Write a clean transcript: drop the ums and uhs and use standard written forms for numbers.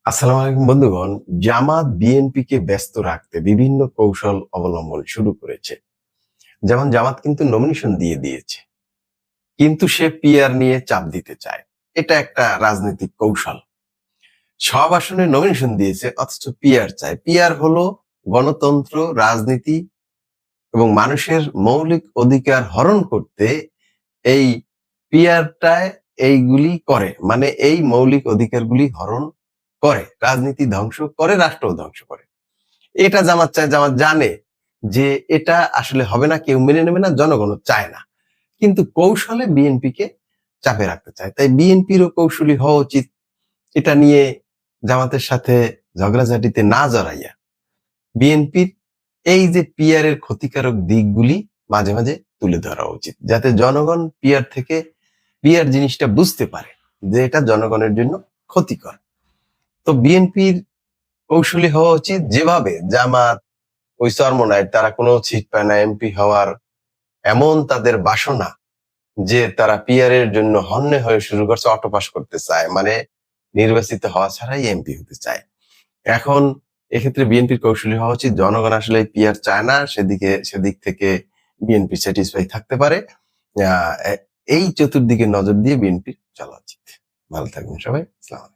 আসসালামু আলাইকুম বন্ধুগণ। জামাত বিএনপিকে ব্যস্ত রাখতে বিভিন্ন কৌশল অবলম্বন শুরু করেছে। যেমন জামাত কিন্তু নমিনেশন দিয়ে দিয়েছে, কিন্তু সে পিআর নিয়ে চাপ দিতে চায়। এটা একটা রাজনৈতিক কৌশল। সব আসনে নমিনেশন দিয়েছে অথচ পিআর চায়। পিআর হলো গণতন্ত্র, রাজনীতি এবং মানুষের মৌলিক অধিকার হরণ করতে এই পিআরটায় এইগুলি করে, মানে এই মৌলিক অধিকারগুলি হরণ করে, রাজনীতি ধ্বংস করে, রাষ্ট্র ধ্বংস করে। এটা জামাত চায়। জামাত জানে যে এটা আসলে হবে না, কেউ মেনে নেবে না, জনগণও চায় না, কিন্তু কৌশলে বিএনপিকে চাপে রাখতে চায়। তাই বিএনপিরও কৌশলী হওয়া উচিত, এটা নিয়ে জামাতের সাথে ঝগড়াঝাটিতে না জড়াইয়া বিএনপির এই যে পিআর এর ক্ষতিকারক দিকগুলি মাঝে মাঝে তুলে ধরা উচিত, যাতে জনগণ পিআর জিনিসটা বুঝতে পারে যে এটা জনগণের জন্য ক্ষতিকর। তো বিএনপির কৌশলী হওয়া উচিত, যেভাবে জামাত ওই চরমোনাই তারা কোনো সিট পায় না এমপি হওয়ার, এমন তাদের বাসনা যে তারা পিআর এর জন্য হন্যে হয়ে শুরু করছে, অটো পাস করতে চায়, মানে নির্বাচিত হওয়া ছাড়াই এমপি হতে চায়। এখন এক্ষেত্রে বিএনপির কৌশলী হওয়া উচিত, জনগণ আসলে পিআর চায় না, সেদিক থেকে বিএনপি স্যাটিসফাই থাকতে পারে। এই চতুর্দিকে নজর দিয়ে বিএনপির চলা উচিত। ভালো থাকবেন সবাই। আসসালামু আলাইকুম।